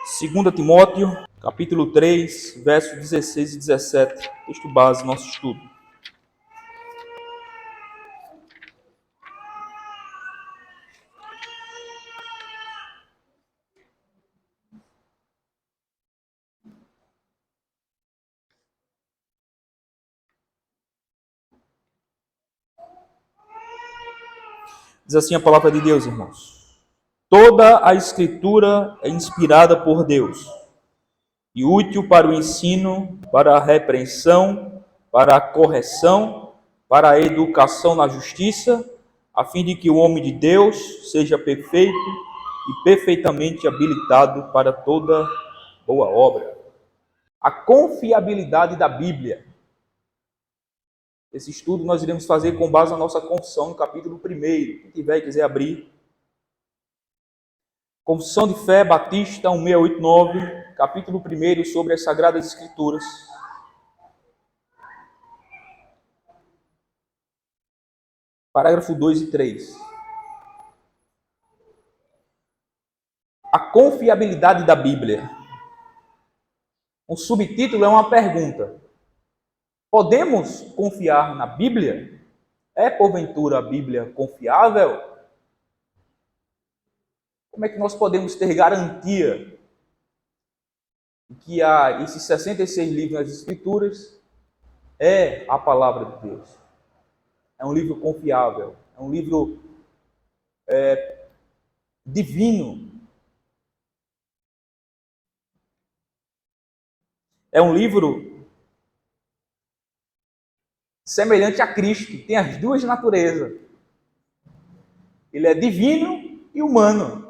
2 Timóteo, capítulo 3, versos 16 e 17, texto base do nosso estudo. Diz assim a palavra de Deus, irmãos. Toda a Escritura é inspirada por Deus e útil para o ensino, para a repreensão, para a correção, para a educação na justiça, a fim de que o homem de Deus seja perfeito e perfeitamente habilitado para toda boa obra. A confiabilidade da Bíblia. Esse estudo nós iremos fazer com base na nossa confissão, no capítulo 1. Quem tiver e quiser abrir. Confissão de Fé Batista 1689, capítulo 1, sobre as Sagradas Escrituras. Parágrafo 2 e 3. A confiabilidade da Bíblia. O subtítulo é uma pergunta. Podemos confiar na Bíblia? É, porventura, a Bíblia confiável? Como é que nós podemos ter garantia de que esses 66 livros nas Escrituras é a palavra de Deus? É um livro confiável, é um livro divino. É um livro semelhante a Cristo, tem as duas naturezas. Ele é divino e humano.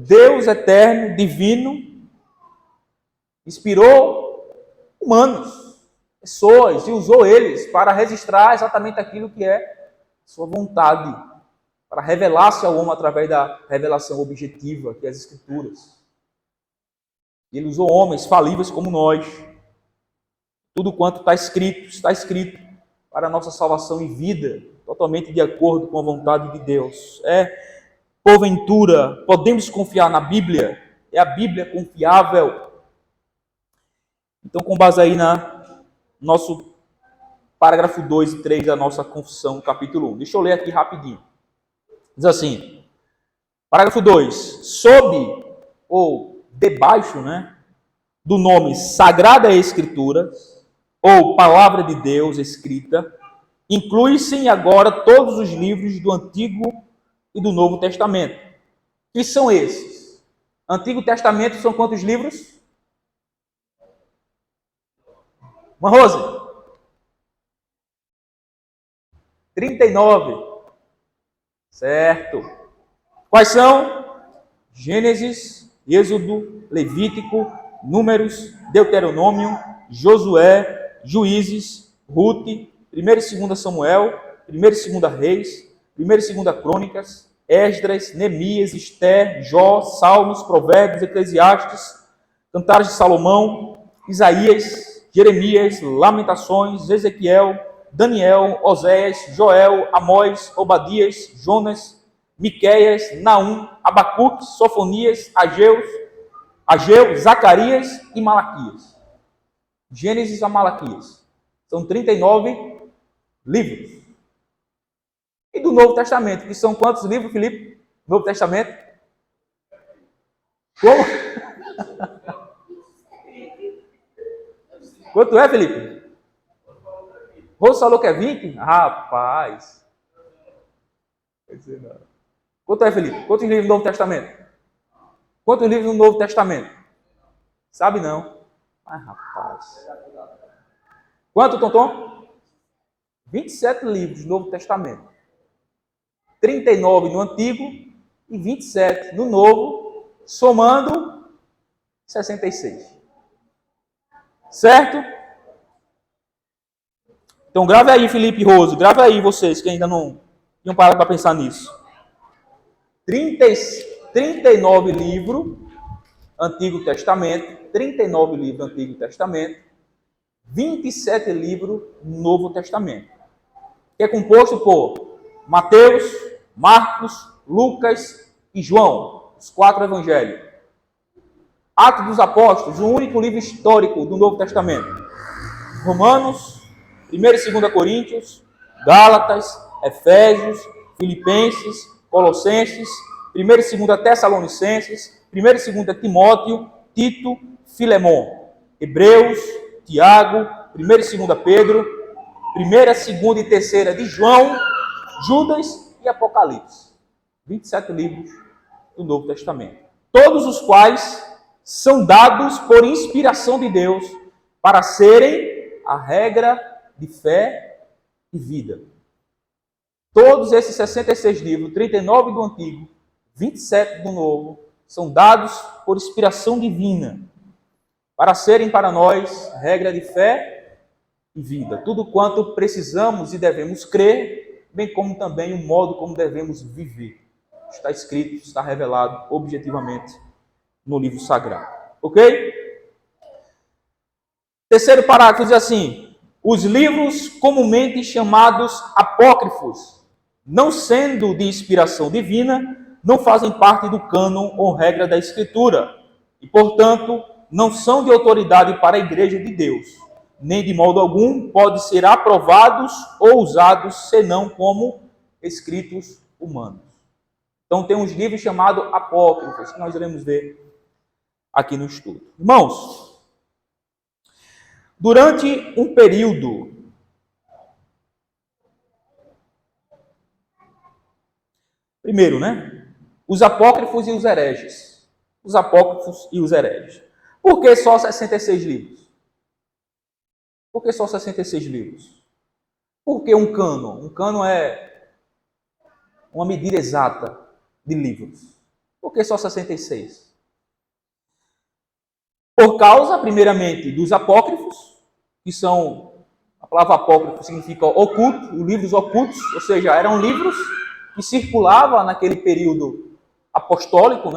Deus eterno, divino, inspirou humanos, pessoas, e usou eles para registrar exatamente aquilo que é sua vontade, para revelar-se ao homem através da revelação objetiva, que é as Escrituras. Ele usou homens falíveis como nós. Tudo quanto está escrito para a nossa salvação e vida, totalmente de acordo com a vontade de Deus. Porventura, podemos confiar na Bíblia? É a Bíblia confiável? Então, com base aí na nosso parágrafo 2 e 3 da nossa confissão, capítulo 1. Deixa eu ler aqui rapidinho. Diz assim, parágrafo 2. Sob ou debaixo, do nome Sagrada Escritura, ou Palavra de Deus escrita, inclui-se agora todos os livros do Antigo e do Novo Testamento. Que são esses? Antigo Testamento são quantos livros? Uma Rose? 39. Certo. Quais são? Gênesis, Êxodo, Levítico, Números, Deuteronômio, Josué, Juízes, Ruth, 1 e 2 Samuel, 1 e 2 Reis, 1 e 2 Crônicas, Esdras, Neemias, Esther, Jó, Salmos, Provérbios, Eclesiastes, Cantares de Salomão, Isaías, Jeremias, Lamentações, Ezequiel, Daniel, Oséias, Joel, Amós, Obadias, Jonas, Miqueias, Naum, Abacuque, Sofonias, Ageu, Zacarias e Malaquias. Gênesis a Malaquias. São 39 livros. E do Novo Testamento, que são quantos livros, Felipe? Novo Testamento? Como? Quanto é, Felipe? Rose falou que é 20? Rapaz. Quanto é, Felipe? Quantos livros do Novo Testamento? Quantos livros no Novo Testamento? Sabe não. Mas, rapaz. Quanto, Tonton? 27 livros do Novo Testamento. 39 no Antigo e 27 no Novo, somando 66. Certo? Então grave aí, Felipe e Rose, grave aí vocês que ainda não tinham parado para pensar nisso. 39 livros Antigo Testamento, 39 livros Antigo Testamento, 27 livros Novo Testamento, que é composto por Mateus, Marcos, Lucas e João. os 4 evangelhos. Atos dos Apóstolos, o único livro histórico do Novo Testamento. Romanos, 1 e 2 Coríntios, Gálatas, Efésios, Filipenses, Colossenses, 1 e 2 Tessalonicenses, 1 e 2 Timóteo, Tito, Filemon, Hebreus, Tiago, 1 e 2 Pedro, 1, 2 e 3 de João, Judas e Apocalipse. 27 livros do Novo Testamento. Todos os quais são dados por inspiração de Deus para serem a regra de fé e vida. Todos esses 66 livros, 39 do Antigo, 27 do Novo, são dados por inspiração divina para serem para nós regra de fé e vida. Tudo quanto precisamos e devemos crer, bem como também o modo como devemos viver. Está escrito, está revelado objetivamente no livro sagrado. Ok? Terceiro parágrafo diz assim: os livros comumente chamados apócrifos, não sendo de inspiração divina, não fazem parte do cânon ou regra da Escritura e, portanto, não são de autoridade para a Igreja de Deus, nem de modo algum podem ser aprovados ou usados senão como escritos humanos. Então tem uns livros chamados apócrifos, que nós iremos ver aqui no estudo. Irmãos, durante um período primeiro, os apócrifos e os hereges. Os apócrifos e os hereges. Por que só 66 livros? Por que só 66 livros? Por que um cânon? Um cânon é uma medida exata de livros. Por que só 66? Por causa, primeiramente, dos apócrifos, que são, a palavra apócrifo significa oculto, livros ocultos, ou seja, eram livros que circulavam naquele período apostólico,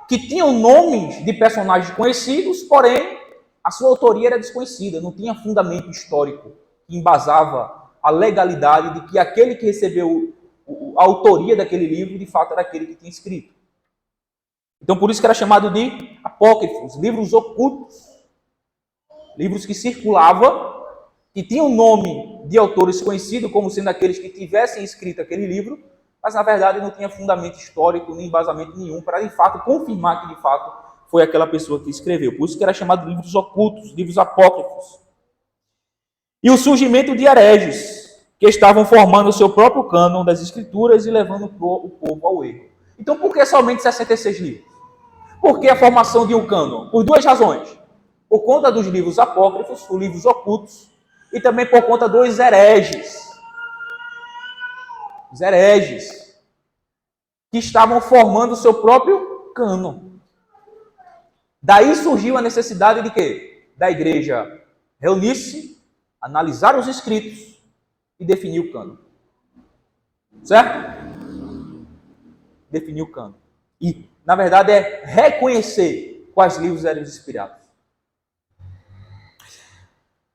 que tinham nomes de personagens conhecidos, porém, a sua autoria era desconhecida, não tinha fundamento histórico que embasava a legalidade de que aquele que recebeu a autoria daquele livro, de fato, era aquele que tinha escrito. Então, por isso que era chamado de apócrifos, livros ocultos. Livros que circulavam, que tinham nome de autores conhecidos, como sendo aqueles que tivessem escrito aquele livro, mas, na verdade, não tinha fundamento histórico, nem embasamento nenhum, para, de fato, confirmar que, de fato, foi aquela pessoa que escreveu. Por isso que era chamado de livros ocultos, livros apócrifos. E o surgimento de hereges, que estavam formando o seu próprio cânon das Escrituras e levando o povo ao erro. Então, por que somente 66 livros? Por que a formação de um cânon? Por duas razões. Por conta dos livros apócrifos, os livros ocultos, e também por conta dos hereges. Os hereges, que estavam formando o seu próprio cânon. Daí surgiu a necessidade de quê? Da igreja reunir-se, analisar os escritos e definir o cânon. Certo? Definir o cânon. E, na verdade, é reconhecer quais livros eram inspirados.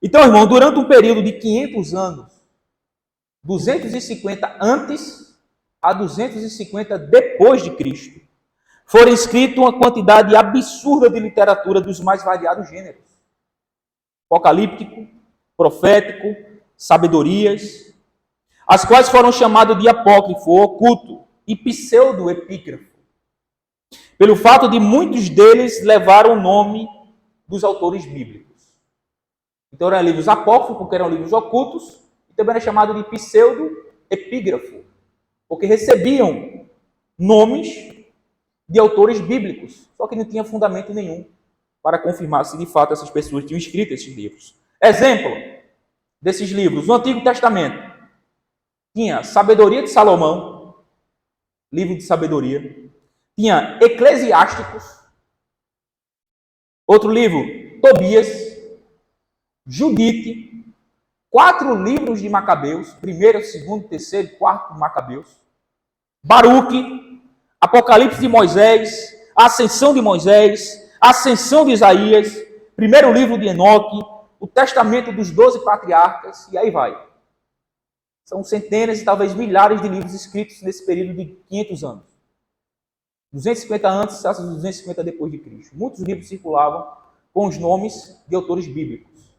Então, irmão, durante um período de 500 anos, 250 antes a 250 depois de Cristo, foram escritas uma quantidade absurda de literatura dos mais variados gêneros. Apocalíptico, profético, sabedorias, as quais foram chamadas de apócrifo, oculto e pseudo-epígrafo, pelo fato de muitos deles levaram o nome dos autores bíblicos. Então eram livros apócrifos, porque eram livros ocultos, e também era chamado de pseudo-epígrafo, porque recebiam nomes de autores bíblicos, só que não tinha fundamento nenhum para confirmar se de fato essas pessoas tinham escrito esses livros. Exemplo desses livros, no Antigo Testamento, tinha Sabedoria de Salomão, livro de sabedoria, tinha Eclesiásticos, outro livro, Tobias, Judite, 4 livros de Macabeus, 1º, 2º, 3º, 4º Macabeus, Baruque, Apocalipse de Moisés, a Ascensão de Moisés, a Ascensão de Isaías, primeiro livro de Enoque, o Testamento dos 12 Patriarcas, e aí vai. São centenas e talvez milhares de livros escritos nesse período de 500 anos. 250 antes, 250 depois de Cristo. Muitos livros circulavam com os nomes de autores bíblicos.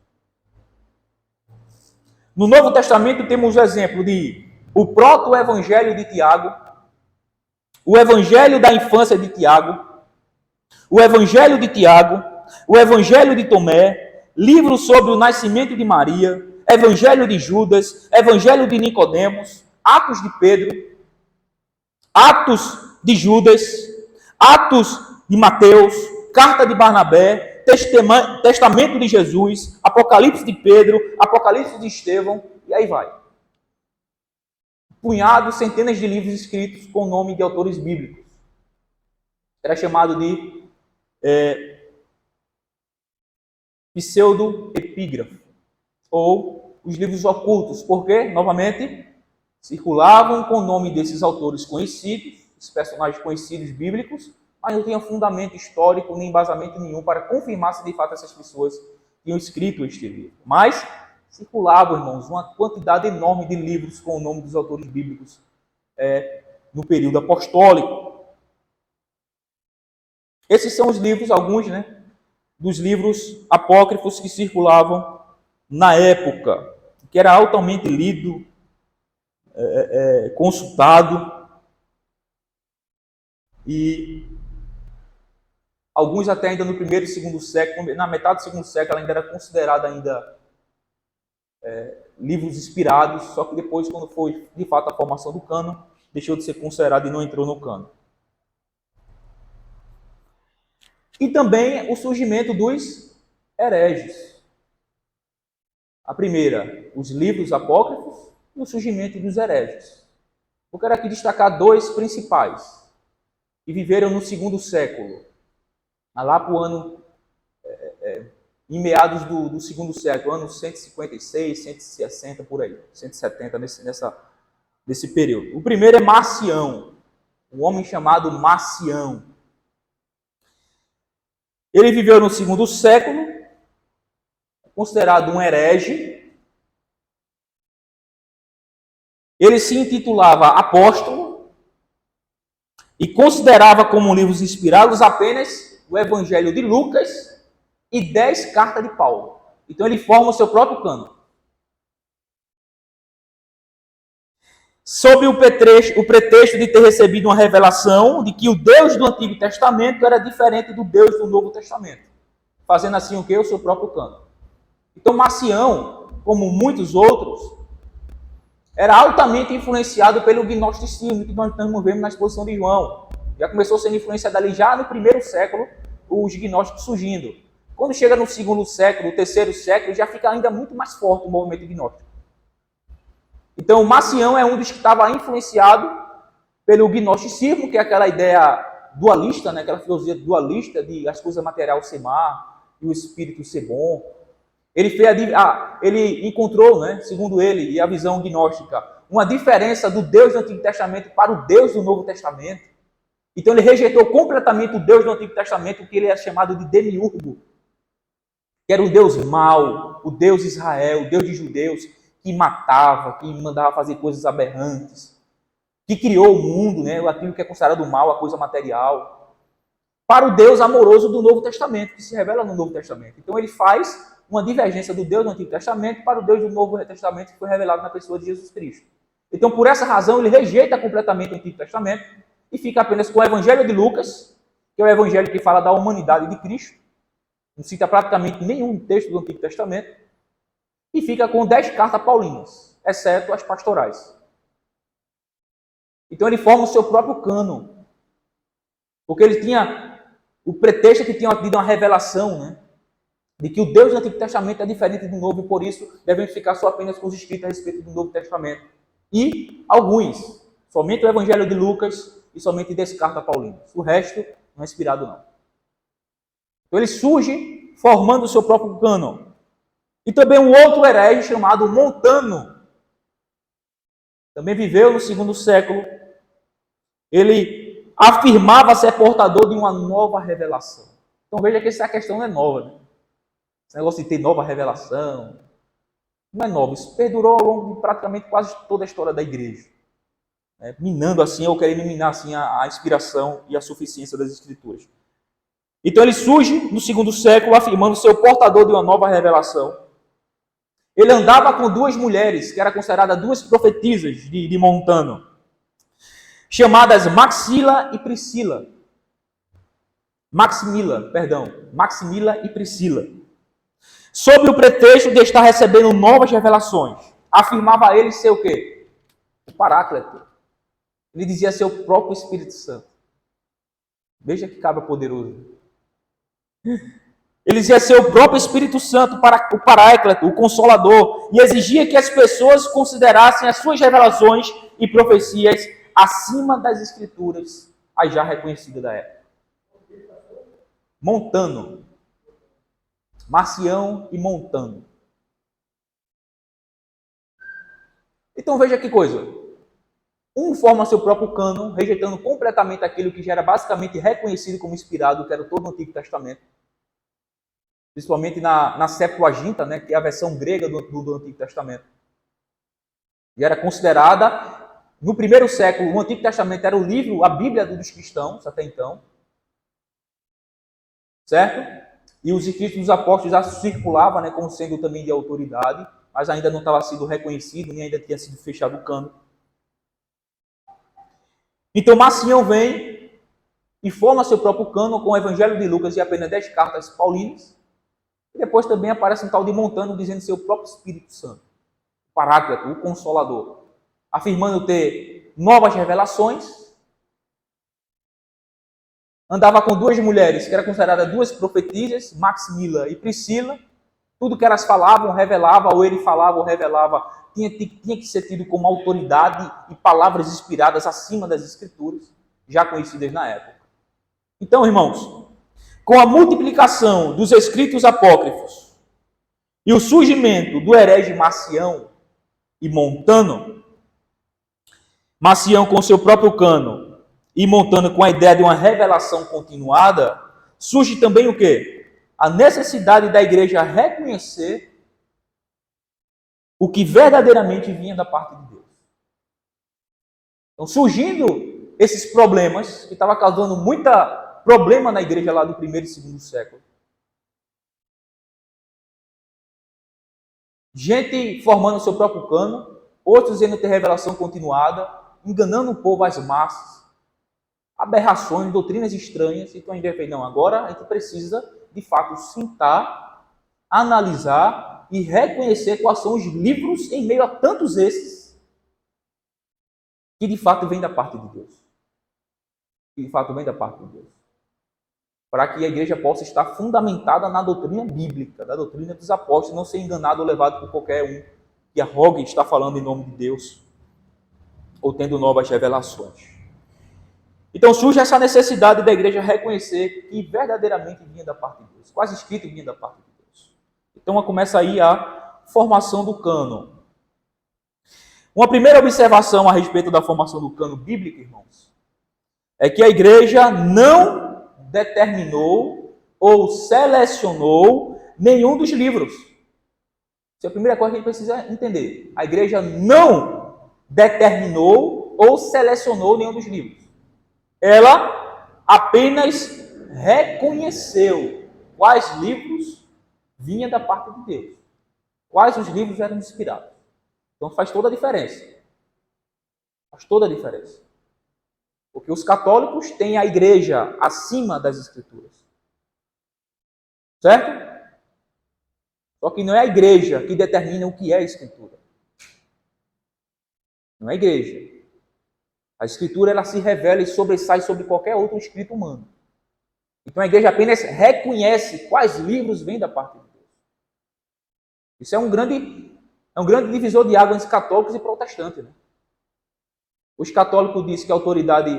No Novo Testamento temos o exemplo de o proto-evangelho de Tiago, o evangelho da infância de Tiago, o evangelho de Tiago, o evangelho de Tomé, livro sobre o nascimento de Maria, evangelho de Judas, evangelho de Nicodemos, Atos de Pedro, Atos de Judas, Atos de Mateus, Carta de Barnabé, Testamento de Jesus, Apocalipse de Pedro, Apocalipse de Estevão, e aí vai. Punhados, centenas de livros escritos com o nome de autores bíblicos. Era chamado de pseudo-epígrafo, ou os livros ocultos, porque, novamente, circulavam com o nome desses autores conhecidos, os personagens conhecidos bíblicos, mas não tinha fundamento histórico nem embasamento nenhum para confirmar se de fato essas pessoas tinham escrito este livro. Mas circulavam, irmãos, uma quantidade enorme de livros com o nome dos autores bíblicos no período apostólico. Esses são os livros, alguns, dos livros apócrifos que circulavam na época, que era altamente lido, consultado, e alguns até ainda no primeiro e segundo século, na metade do segundo século, ainda era considerado livros inspirados, só que depois, quando foi de fato a formação do cânon, deixou de ser considerado e não entrou no cânon. E também o surgimento dos hereges. A primeira, os livros apócrifos, e o surgimento dos hereges. Eu quero aqui destacar dois principais, que viveram no segundo século, lá para o ano, em meados do segundo século, anos 156, 160, por aí, 170, nesse período. O primeiro é Marcião, um homem chamado Marcião. Ele viveu no segundo século, considerado um herege. Ele se intitulava apóstolo e considerava como livros inspirados apenas o Evangelho de Lucas e 10 cartas de Paulo. Então ele forma o seu próprio cânon. Sob o pretexto de ter recebido uma revelação de que o Deus do Antigo Testamento era diferente do Deus do Novo Testamento. Fazendo assim o quê? O seu próprio cânon. Então Marcião, como muitos outros, era altamente influenciado pelo gnosticismo, que nós estamos vendo na exposição de João. Já começou sendo influenciado ali já no primeiro século, os gnósticos surgindo. Quando chega no segundo século, o terceiro século, já fica ainda muito mais forte o movimento gnóstico. Então, Marcião é um dos que estava influenciado pelo gnosticismo, que é aquela ideia dualista, aquela filosofia dualista de as coisas materiais ser má e o espírito ser bom. Ele encontrou, segundo ele e a visão gnóstica, uma diferença do Deus do Antigo Testamento para o Deus do Novo Testamento. Então ele rejeitou completamente o Deus do Antigo Testamento, que ele é chamado de Demiurgo, que era um Deus mau, o Deus de Israel, o Deus de judeus, que matava, que mandava fazer coisas aberrantes, que criou o mundo, aquilo que é considerado mal, a coisa material, para o Deus amoroso do Novo Testamento, que se revela no Novo Testamento. Então ele faz uma divergência do Deus do Antigo Testamento para o Deus do Novo Testamento, que foi revelado na pessoa de Jesus Cristo. Então, por essa razão, ele rejeita completamente o Antigo Testamento e fica apenas com o Evangelho de Lucas, que é o Evangelho que fala da humanidade de Cristo, não cita praticamente nenhum texto do Antigo Testamento, e fica com 10 cartas paulinas, exceto as pastorais. Então, ele forma o seu próprio cânon, porque ele tinha o pretexto que tinha tido uma revelação, de que o Deus do Antigo Testamento é diferente do Novo, e por isso devemos ficar só apenas com os escritos a respeito do Novo Testamento. E alguns, somente o Evangelho de Lucas e somente 10 cartas paulinas. O resto não é inspirado, não. Então ele surge formando o seu próprio cânon. E também um outro herege chamado Montano. Também viveu no segundo século. Ele afirmava ser portador de uma nova revelação. Então veja que essa questão não é nova, Esse negócio de ter nova revelação. não é nova, isso perdurou ao longo de praticamente quase toda a história da igreja, né? Minando assim, ou querendo minar assim a inspiração e a suficiência das Escrituras. Então ele surge no segundo século afirmando ser o portador de uma nova revelação. Ele andava com duas mulheres, que eram consideradas duas profetisas de Montano, chamadas Maxila e Priscila. Maximila e Priscila. Sob o pretexto de estar recebendo novas revelações, afirmava ele ser o quê? O Paráclito. Ele dizia ser o próprio Espírito Santo. Veja que cabra poderoso. Ele dizia ser o próprio Espírito Santo, para o Paráclito, o Consolador, e exigia que as pessoas considerassem as suas revelações e profecias acima das Escrituras, as já reconhecidas da época. Montano. Marcião e Montano. Então veja que coisa. Um forma seu próprio cânon, rejeitando completamente aquilo que já era basicamente reconhecido como inspirado, que era todo o Antigo Testamento. Principalmente na Septuaginta, né, que é a versão grega do Antigo Testamento. E era considerada, no primeiro século, o Antigo Testamento era o livro, a Bíblia dos cristãos, até então. Certo? E os escritos dos apóstolos já circulavam, né, como sendo também de autoridade, mas ainda não estava sendo reconhecido, nem ainda tinha sido fechado o cano. Então Marcião vem e forma seu próprio cano com o Evangelho de Lucas e apenas 10 cartas paulinas. E depois também aparece um tal de Montano dizendo ser o próprio Espírito Santo, o Paráclito, o Consolador, afirmando ter novas revelações. Andava com duas mulheres que eram consideradas duas profetisas, Maximila e Priscila. Tudo que elas falavam, revelava, ou ele falava ou revelava, tinha que ser tido como autoridade e palavras inspiradas acima das Escrituras, já conhecidas na época. Então, irmãos, com a multiplicação dos escritos apócrifos e o surgimento do herege Marcião e Montano, Marcião com seu próprio cânon e Montano com a ideia de uma revelação continuada, surge também o quê? A necessidade da igreja reconhecer o que verdadeiramente vinha da parte de Deus. Então, surgindo esses problemas, que estavam causando muito problema na igreja lá do primeiro e segundo século. Gente formando o seu próprio cano, outros dizendo ter revelação continuada, enganando o povo às massas, aberrações, doutrinas estranhas. Então a gente vai ver, não, agora a gente precisa de fato sentar, analisar e reconhecer quais são os livros em meio a tantos esses que de fato vêm da parte de Deus. Que de fato vêm da parte de Deus. Para que a igreja possa estar fundamentada na doutrina bíblica, da doutrina dos apóstolos, não ser enganado ou levado por qualquer um que arrogue está falando em nome de Deus ou tendo novas revelações. Então surge essa necessidade da igreja reconhecer que verdadeiramente vinha da parte de Deus. Quase escrito vinha da parte de Deus. Então começa aí a formação do cânon. Uma primeira observação a respeito da formação do cânon bíblico, irmãos, é que a igreja não determinou ou selecionou nenhum dos livros. Essa é a primeira coisa que a gente precisa entender. A igreja não determinou ou selecionou nenhum dos livros. Ela apenas reconheceu quais livros vinham da parte de Deus. Quais os livros eram inspirados. Então faz toda a diferença. Faz toda a diferença. Porque os católicos têm a igreja acima das Escrituras. Certo? Só que não é a igreja que determina o que é a Escritura. Não é a igreja. A Escritura ela se revela e sobressai sobre qualquer outro escrito humano. Então a igreja apenas reconhece quais livros vêm da parte de Deus. Isso é um grande divisor de águas entre católicos e protestantes. Né? Os católicos dizem que a autoridade,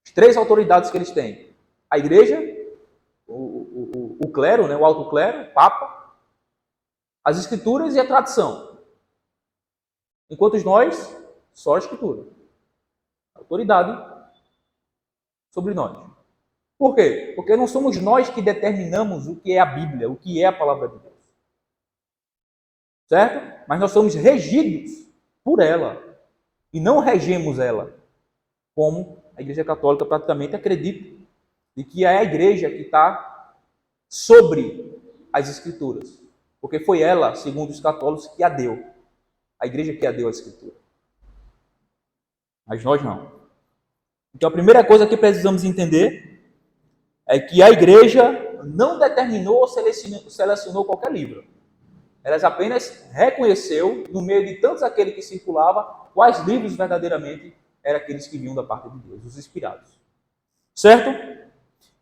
as três autoridades que eles têm, a igreja, o clero, né, o alto clero, o papa, as escrituras e a tradição. Enquanto nós, só a escritura. Autoridade sobre nós. Por quê? Porque não somos nós que determinamos o que é a Bíblia, o que é a palavra de Deus. certo? Mas nós somos regidos por ela e não regemos ela, como a Igreja Católica praticamente acredita, de que é a Igreja que está sobre as Escrituras, porque foi ela, segundo os católicos, que a deu, a Igreja que a deu a Escritura. Mas nós não. Então a primeira coisa que precisamos entender é que a Igreja não determinou ou selecionou qualquer livro. Ela apenas reconheceu, no meio de tantos aqueles que circulavam, quais livros verdadeiramente eram aqueles que vinham da parte de Deus, os inspirados. Certo?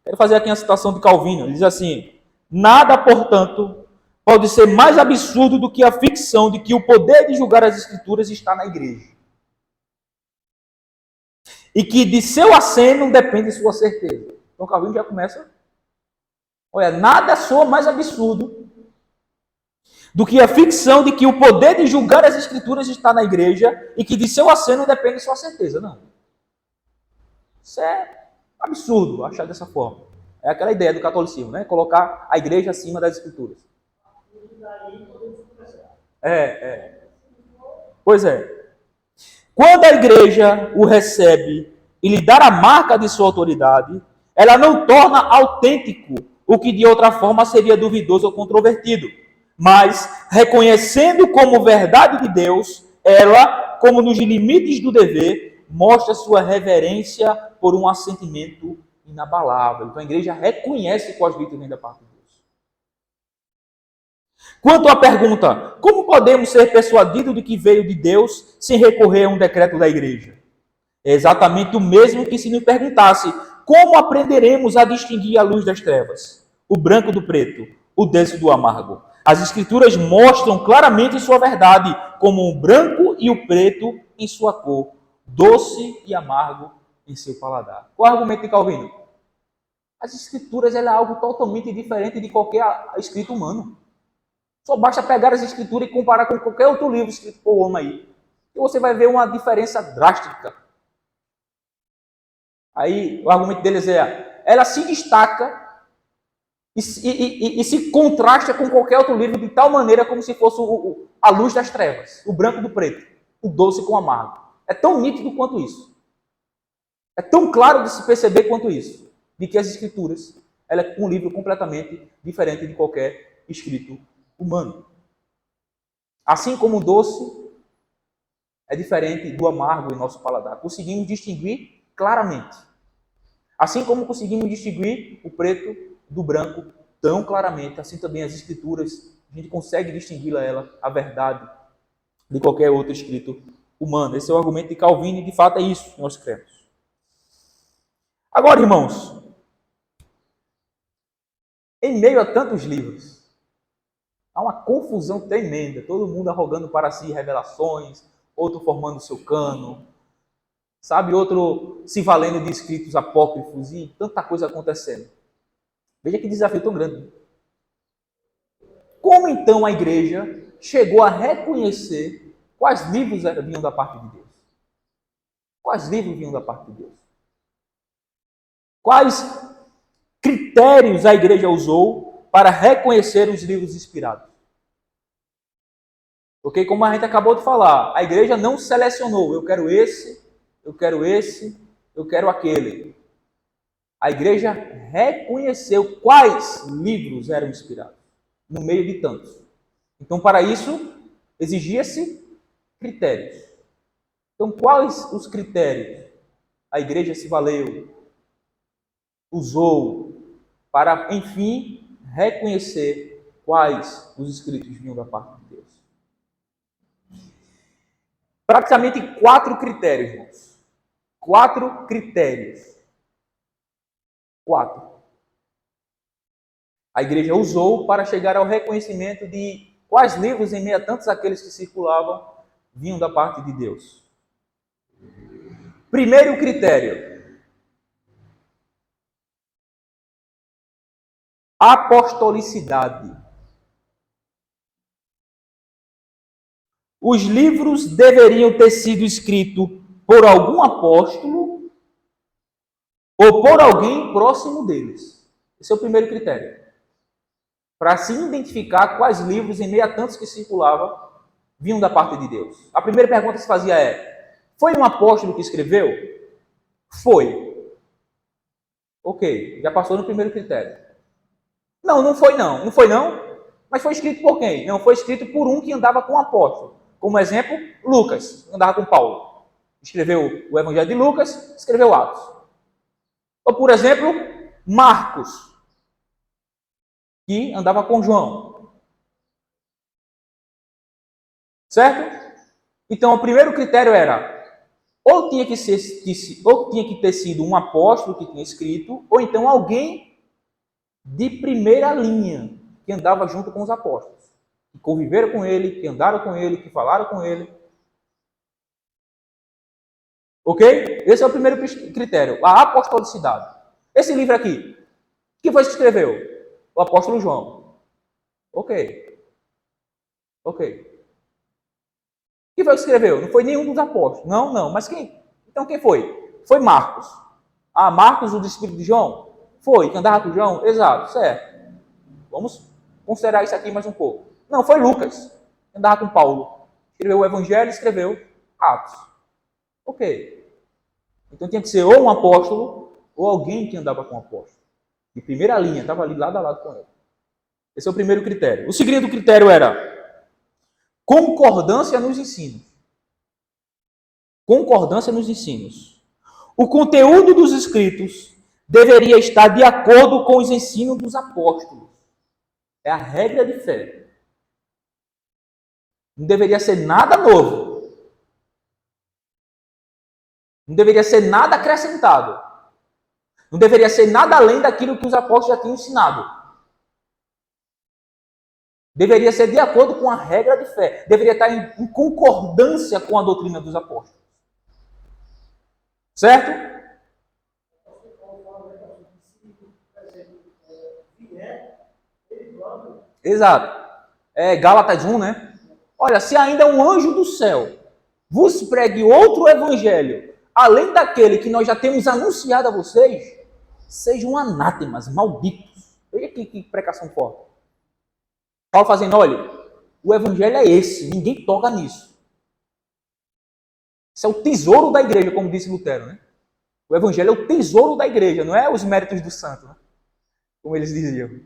Quero fazer aqui uma citação de Calvino. Ele diz assim: nada, portanto, pode ser mais absurdo do que a ficção de que o poder de julgar as Escrituras está na Igreja. E que de seu aceno depende sua certeza. Então Calvino já começa. Olha, nada soa mais absurdo do que a ficção de que o poder de julgar as Escrituras está na Igreja e que de seu aceno depende sua certeza. Não. Isso é absurdo achar dessa forma. É aquela ideia do catolicismo, né? Colocar a Igreja acima das Escrituras. Pois é. Quando a Igreja o recebe e lhe dá a marca de sua autoridade, ela não torna autêntico o que de outra forma seria duvidoso ou controvertido. Mas, reconhecendo como verdade de Deus, ela, como nos limites do dever, mostra sua reverência por um assentimento inabalável. Então a igreja reconhece quais ditos vêm da parte de Deus. Quanto à pergunta, como podemos ser persuadidos de que veio de Deus sem recorrer a um decreto da igreja? É exatamente o mesmo que se nos perguntasse, como aprenderemos a distinguir a luz das trevas, o branco do preto, o doce do amargo? As Escrituras mostram claramente sua verdade, como o branco e o preto em sua cor, doce e amargo em seu paladar. Qual é o argumento de Calvino? As Escrituras é algo totalmente diferente de qualquer escrito humano. Só basta pegar as Escrituras e comparar com qualquer outro livro escrito por homem aí, e você vai ver uma diferença drástica. Aí o argumento deles é, ela se destaca e se contrasta com qualquer outro livro de tal maneira como se fosse a luz das trevas, o branco do preto, o doce com o amargo. É tão nítido quanto isso. É tão claro de se perceber quanto isso, de que as Escrituras ela é um livro completamente diferente de qualquer escrito humano. Assim como o doce é diferente do amargo em nosso paladar. Conseguimos distinguir claramente. Assim como conseguimos distinguir o preto do branco tão claramente, assim também as Escrituras, a gente consegue distinguir a verdade, de qualquer outro escrito humano. Esse é o argumento de Calvino e de fato é isso que nós cremos. Agora, irmãos, em meio a tantos livros, há uma confusão tremenda, todo mundo arrogando para si revelações, outro formando seu cano, sabe, outro se valendo de escritos apócrifos e tanta coisa acontecendo. Veja que desafio tão grande. Como então a igreja chegou a reconhecer quais livros vinham da parte de Deus? Quais livros vinham da parte de Deus? Quais critérios a igreja usou para reconhecer os livros inspirados? Porque, como a gente acabou de falar, a igreja não selecionou, eu quero esse, eu quero esse, eu quero aquele. A igreja reconheceu quais livros eram inspirados, no meio de tantos. Então, para isso, exigia-se critérios. Então, quais os critérios a igreja se valeu, usou, para, enfim, reconhecer quais os escritos vinham da parte de Deus? Praticamente 4 critérios, irmãos. 4 critérios. 4. A igreja usou para chegar ao reconhecimento de quais livros, em meio a tantos aqueles que circulavam, vinham da parte de Deus. Primeiro critério: apostolicidade. Os livros deveriam ter sido escritos por algum apóstolo ou por alguém próximo deles. Esse é o primeiro critério. para se identificar quais livros, em meio a tantos que circulavam, vinham da parte de Deus. A primeira pergunta que se fazia é: foi um apóstolo que escreveu? Foi. Ok, já passou no primeiro critério. Não, não foi não. Não foi não? Mas foi escrito por quem? Não, foi escrito por um que andava com o apóstolo. Como exemplo, Lucas, andava com Paulo. Escreveu o Evangelho de Lucas, escreveu Atos. Ou, por exemplo, Marcos, que andava com João. Certo? Então, o primeiro critério era ou tinha que ter sido um apóstolo que tinha escrito, ou então alguém de primeira linha que andava junto com os apóstolos, que conviveram com ele, que andaram com ele, que falaram com ele. Ok? Esse é o primeiro critério, a apostolicidade. Esse livro aqui, quem foi que escreveu? O apóstolo João. Ok. Ok. Quem foi que escreveu? Não foi nenhum dos apóstolos. Não, não. Mas quem? Então quem foi? Foi Marcos. Ah, Marcos, o discípulo de João? Foi, que andava com João? Exato, certo. Vamos considerar isso aqui mais um pouco. Não, foi Lucas, que andava com Paulo. Escreveu o Evangelho e escreveu Atos. Ok. Então tinha que ser ou um apóstolo ou alguém que andava com o apóstolo. De primeira linha, estava ali lado a lado com ele. Esse é o primeiro critério. O segundo critério era concordância nos ensinos. Concordância nos ensinos. O conteúdo dos escritos deveria estar de acordo com os ensinos dos apóstolos. É a regra de fé. Não deveria ser nada novo. Não deveria ser nada acrescentado. Não deveria ser nada além daquilo que os apóstolos já tinham ensinado. Deveria ser de acordo com a regra de fé. Deveria estar em concordância com a doutrina dos apóstolos. Certo? Exato. É Gálatas 1, né? Olha, se ainda um anjo do céu vos pregue outro evangelho, além daquele que nós já temos anunciado a vocês, sejam anátemas, malditos. Veja que pregação forte. Paulo fazendo, olha, o evangelho é esse, ninguém toca nisso. Isso é o tesouro da igreja, como disse Lutero, né? O evangelho é o tesouro da igreja, não é os méritos do santo, né? Como eles diziam.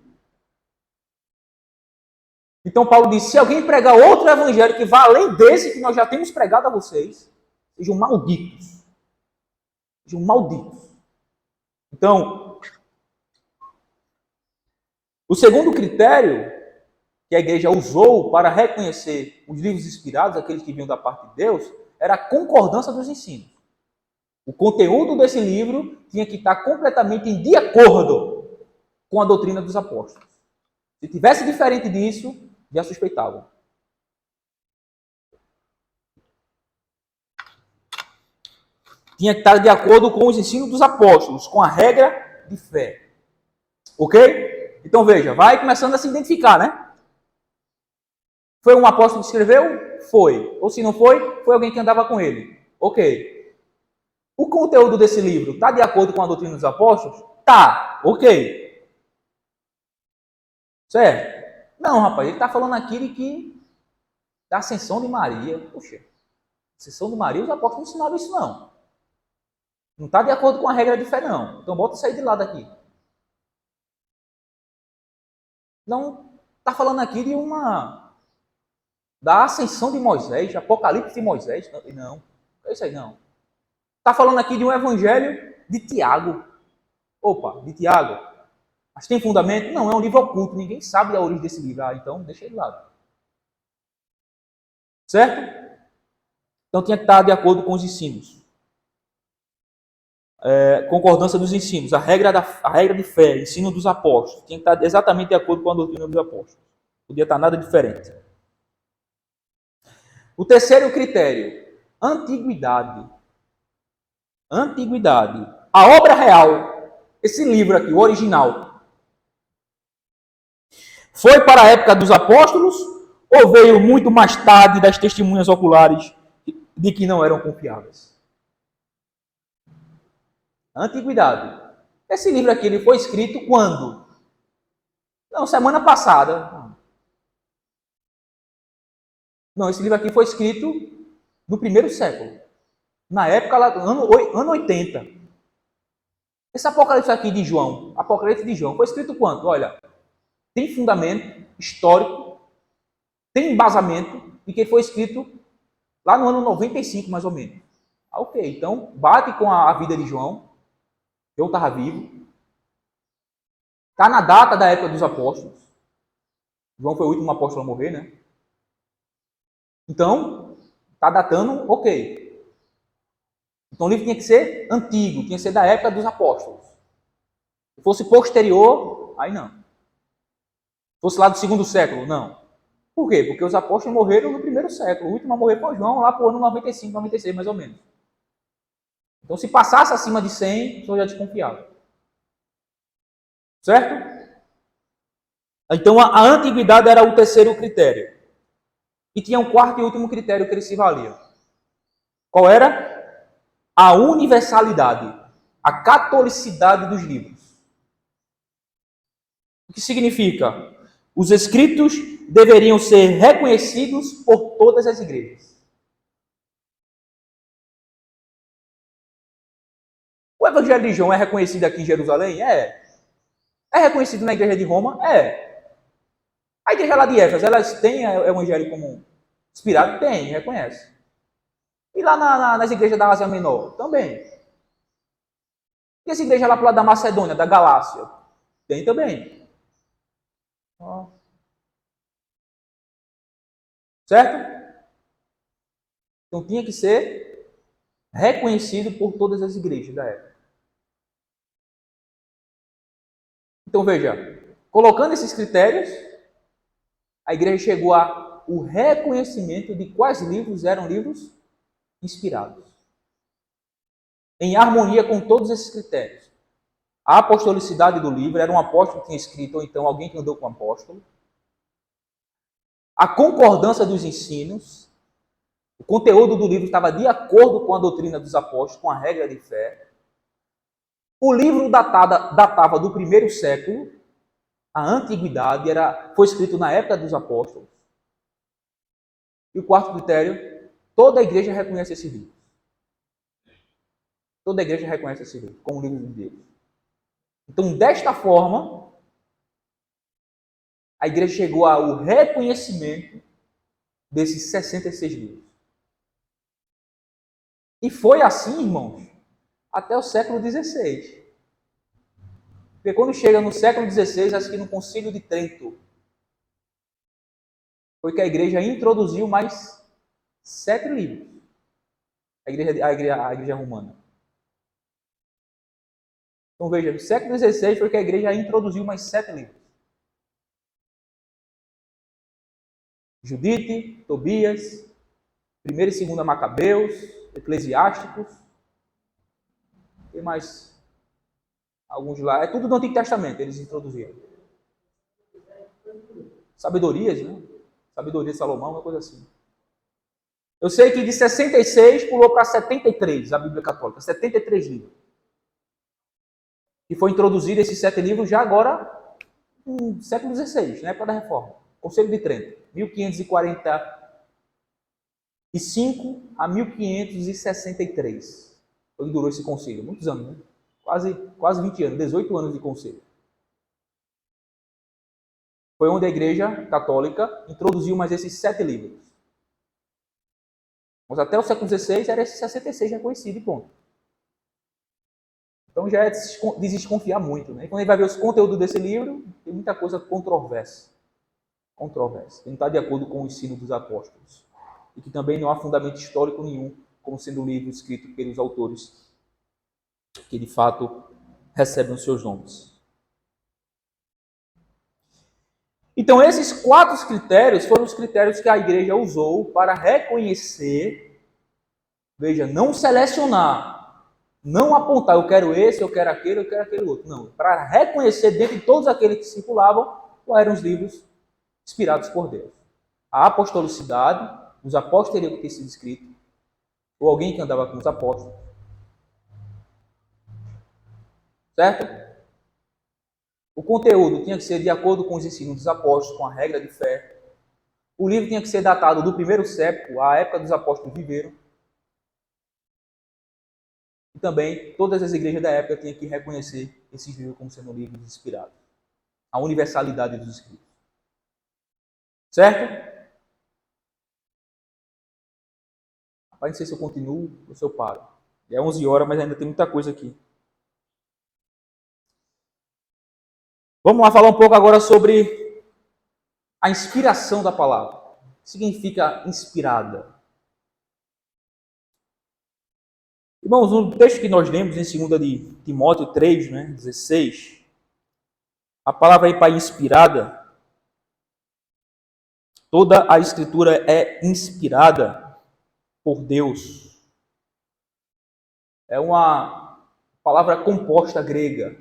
Então Paulo diz, se alguém pregar outro evangelho que vá além desse que nós já temos pregado a vocês, sejam malditos. Sejam malditos. Então, o segundo critério que a igreja usou para reconhecer os livros inspirados, aqueles que vinham da parte de Deus, era a concordância dos ensinos. O conteúdo desse livro tinha que estar completamente de acordo com a doutrina dos apóstolos. Se tivesse diferente disso, já suspeitavam. Tinha que estar de acordo com os ensinos dos apóstolos, com a regra de fé. Ok? Então veja, vai começando a se identificar, né? Foi um apóstolo que escreveu? Foi. Ou se não foi, foi alguém que andava com ele. Ok. O conteúdo desse livro está de acordo com a doutrina dos apóstolos? Tá. Ok. Certo? Não, rapaz, ele está falando aqui de que da ascensão de Maria. Puxa, ascensão de Maria, os apóstolos não ensinaram isso, não. Não está de acordo com a regra de fé, não. Então bota isso aí de lado aqui. Não está falando aqui de da ascensão de Moisés, de Apocalipse de Moisés. Não é isso aí, não. Está falando aqui de um evangelho de Tiago. Opa, de Tiago. Mas tem fundamento? Não, é um livro oculto. Ninguém sabe a origem desse livro. Ah, então deixa ele de lado. Certo? Então tinha que estar de acordo com os ensinos. Concordância dos ensinos. A regra de fé, ensino dos apóstolos. Tinha que estar exatamente de acordo com a doutrina dos apóstolos. Não podia estar nada diferente. O terceiro critério. Antiguidade. Antiguidade. A obra real, esse livro aqui, o original, foi para a época dos apóstolos ou veio muito mais tarde das testemunhas oculares de que não eram confiáveis? Antiguidade. Esse livro aqui ele foi escrito quando? Não, semana passada. Não, esse livro aqui foi escrito no primeiro século. Na época, lá, ano 80. Esse Apocalipse aqui de João, Apocalipse de João, foi escrito quando? Olha, tem fundamento histórico, tem embasamento, e que ele foi escrito lá no ano 95, mais ou menos. Ok, então bate com a vida de João. Eu estava vivo. Está na data da época dos apóstolos. João foi o último apóstolo a morrer, né? Então, está datando, ok. Então o livro tinha que ser antigo, tinha que ser da época dos apóstolos. Se fosse posterior, aí não. Se fosse lá do segundo século, não. Por quê? Porque os apóstolos morreram no primeiro século. O último a morrer foi João, lá para o ano 95, 96, mais ou menos. Então, se passasse acima de 100, o senhor já desconfiava. Certo? Então, a antiguidade era o terceiro critério. E tinha um quarto e último critério que eles se valiam. Qual era? A universalidade, a catolicidade dos livros. O que significa? Os escritos deveriam ser reconhecidos por todas as igrejas. O Evangelho de João é reconhecido aqui em Jerusalém? É. É reconhecido na igreja de Roma? É. A igreja lá de Éfeso, elas têm o Evangelho como inspirado? Tem, reconhece. E lá nas igrejas da Ásia Menor? Também. E essa igreja lá para lá da Macedônia, da Galácia? Tem também. Certo? Então tinha que ser reconhecido por todas as igrejas da época. Então veja, colocando esses critérios, a igreja chegou ao reconhecimento de quais livros eram livros inspirados. Em harmonia com todos esses critérios. A apostolicidade do livro, era um apóstolo que tinha escrito, ou então alguém que andou com o apóstolo. A concordância dos ensinos. O conteúdo do livro estava de acordo com a doutrina dos apóstolos, com a regra de fé. O livro datava do primeiro século. A antiguidade foi escrito na época dos apóstolos. E o quarto critério, toda a igreja reconhece esse livro. Toda a igreja reconhece esse livro como livro de Deus. Então, desta forma, a igreja chegou ao reconhecimento desses 66 livros. E foi assim, irmãos, até o século XVI. Porque quando chega no século XVI, acho que no Concílio de Trento, foi que a igreja introduziu mais 7 livros. A igreja romana. Então veja, no século XVI foi que a igreja introduziu mais 7 livros. Judite, Tobias, 1ª e 2ª Macabeus, Eclesiásticos, e mais alguns lá. É tudo do Antigo Testamento, eles introduziram. Sabedorias, né? Sabedoria de Salomão, uma coisa assim. Eu sei que de 66 pulou para 73, a Bíblia Católica, 73 livros. E foi introduzido esses 7 livros já agora no século XVI, na época da Reforma. Conselho de Trento, 1545 a 1563. Foi durou esse concílio, muitos anos, né? Quase 20 anos, 18 anos de conselho. Foi onde a Igreja Católica introduziu mais esses 7 livros. Mas até o século XVI era esse 66 reconhecido e ponto. Então já é desconfiar muito, né? E quando a gente vai ver os conteúdos desse livro, tem muita coisa controversa. Que não está de acordo com o ensino dos apóstolos. E que também não há fundamento histórico nenhum, como sendo um livro escrito pelos autores que de fato recebem os seus nomes. Então esses 4 critérios foram os critérios que a igreja usou para reconhecer, veja, não selecionar, não apontar, eu quero esse, eu quero aquele outro. Não, para reconhecer dentro de todos aqueles que circulavam, quais eram os livros inspirados por Deus. A apostolicidade, os apóstolos teriam que ter sido escritos, ou alguém que andava com os apóstolos. Certo? O conteúdo tinha que ser de acordo com os ensinos dos apóstolos, com a regra de fé. O livro tinha que ser datado do primeiro século, à época dos apóstolos viveram. E também todas as igrejas da época tinham que reconhecer esses livros como sendo livros inspirados. A universalidade dos escritos. Certo? Não sei se eu continuo ou se eu paro. É 11 horas, mas ainda tem muita coisa aqui. Vamos lá falar um pouco agora sobre a inspiração da palavra. O que significa inspirada? Irmãos, no texto que nós lemos em 2 de Timóteo 3, 16, a palavra aí para inspirada, toda a escritura é inspirada por Deus. É uma palavra composta grega.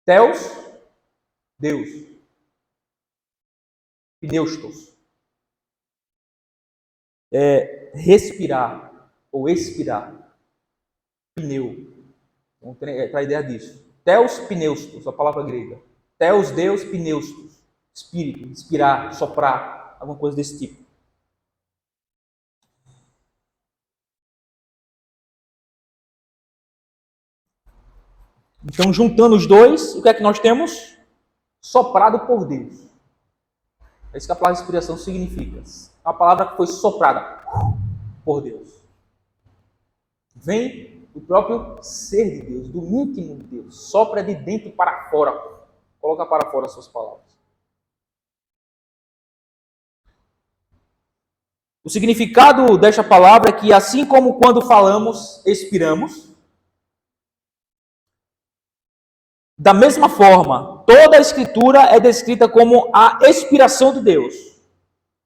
Theos, Deus. Pneustos. É respirar ou expirar. Pneu. Então, tem a ideia disso. Theos, pneustos, a palavra grega. Theos, Deus, pneustos. Espírito, inspirar, soprar, alguma coisa desse tipo. Então, juntando os dois, o que é que nós temos? Soprado por Deus. É isso que a palavra inspiração significa. É uma palavra que foi soprada por Deus. Vem do próprio ser de Deus, do íntimo de Deus. Sopra de dentro para fora. Coloca para fora as suas palavras. O significado desta palavra é que, assim como quando falamos, expiramos, da mesma forma, toda a Escritura é descrita como a expiração de Deus.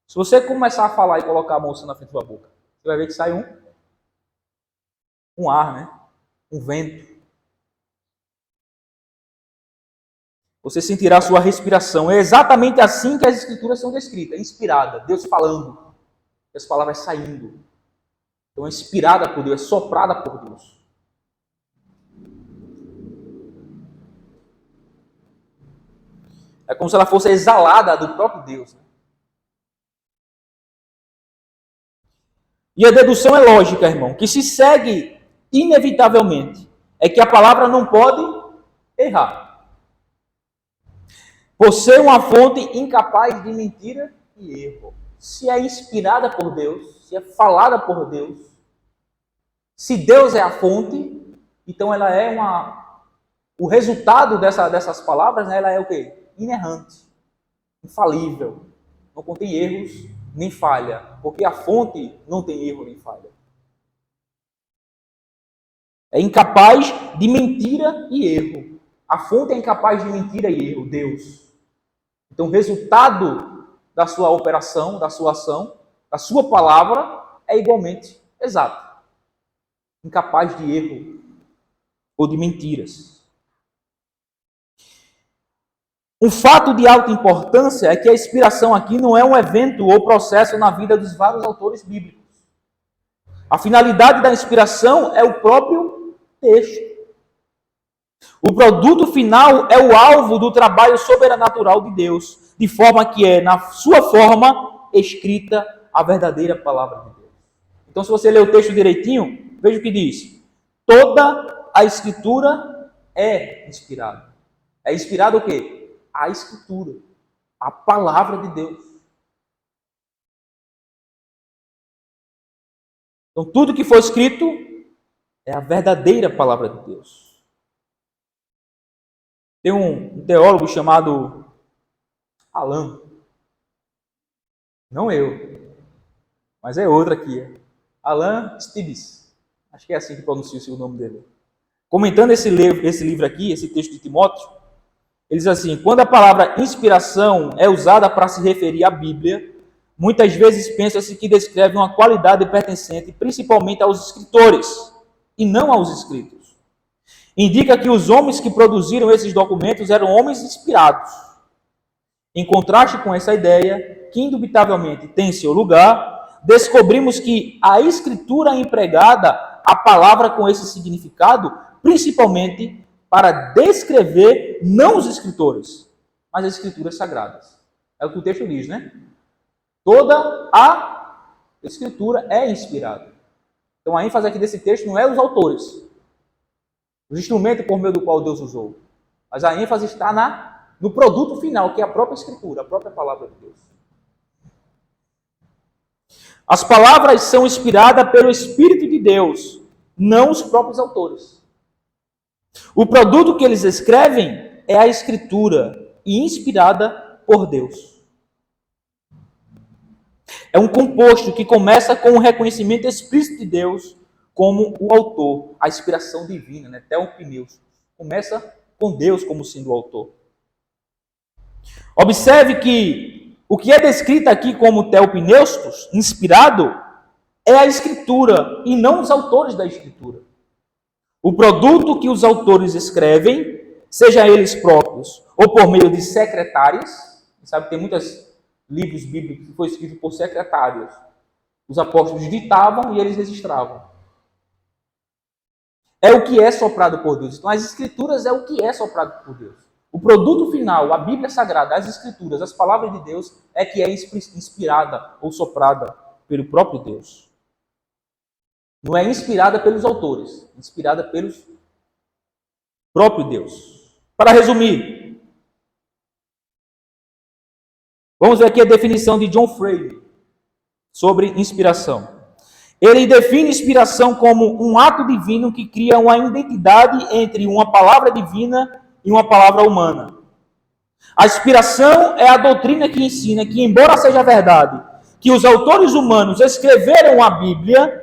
Se você começar a falar e colocar a mão na frente da sua boca, você vai ver que sai um ar, um vento. Você sentirá a sua respiração. É exatamente assim que as Escrituras são descritas, inspirada, Deus falando, as palavras saindo. Então é inspirada por Deus, é soprada por Deus. É como se ela fosse exalada do próprio Deus. E a dedução é lógica, irmão, que se segue inevitavelmente é que a palavra não pode errar. Por ser uma fonte incapaz de mentira e erro. Se é inspirada por Deus, se é falada por Deus, se Deus é a fonte, então ela é o resultado dessas palavras, ela é o quê? Inerrante, infalível, não contém erros nem falha, porque a fonte não tem erro nem falha. É incapaz de mentira e erro. A fonte é incapaz de mentira e erro, Deus. Então, o resultado da sua operação, da sua ação, da sua palavra, é igualmente exato. Incapaz de erro ou de mentiras. Um fato de alta importância é que a inspiração aqui não é um evento ou processo na vida dos vários autores bíblicos. A finalidade da inspiração é o próprio texto. O produto final é o alvo do trabalho sobrenatural de Deus, de forma que é, na sua forma, escrita a verdadeira palavra de Deus. Então, se você ler o texto direitinho, veja o que diz. Toda a Escritura é inspirada. É inspirada o quê? A Escritura, a palavra de Deus. Então, tudo que foi escrito é a verdadeira palavra de Deus. Tem um teólogo chamado Alan. Não eu, mas é outro aqui. Alan Stibes. Acho que é assim que pronuncia o nome dele. Comentando esse livro aqui, esse texto de Timóteo, ele diz assim: quando a palavra inspiração é usada para se referir à Bíblia, muitas vezes pensa-se que descreve uma qualidade pertencente principalmente aos escritores e não aos escritos. Indica que os homens que produziram esses documentos eram homens inspirados. Em contraste com essa ideia, que indubitavelmente tem seu lugar, descobrimos que a escritura empregada, a palavra com esse significado, principalmente para descrever não os escritores, mas as escrituras sagradas. É o que o texto diz, né? Toda a escritura é inspirada. Então a ênfase aqui desse texto não é os autores, os instrumentos por meio do qual Deus usou, mas a ênfase está no produto final, que é a própria escritura, a própria palavra de Deus. As palavras são inspiradas pelo Espírito de Deus, não os próprios autores. O produto que eles escrevem é a escritura, e inspirada por Deus. É um composto que começa com o reconhecimento explícito de Deus como o autor, a inspiração divina, né? Theopneustos. Começa com Deus como sendo o autor. Observe que o que é descrito aqui como Theopneustos, inspirado, é a escritura e não os autores da escritura. O produto que os autores escrevem, seja eles próprios ou por meio de secretários, sabe, tem muitos livros bíblicos que foram escritos por secretários. Os apóstolos ditavam e eles registravam. É o que é soprado por Deus. Então, as escrituras é o que é soprado por Deus. O produto final, a Bíblia Sagrada, as escrituras, as palavras de Deus, é que é inspirada ou soprada pelo próprio Deus. Não é inspirada pelos autores, inspirada pelos próprio Deus. Para resumir, vamos ver aqui a definição de John Frame sobre inspiração. Ele define inspiração como um ato divino que cria uma identidade entre uma palavra divina e uma palavra humana. A inspiração é a doutrina que ensina que, embora seja verdade que os autores humanos escreveram a Bíblia,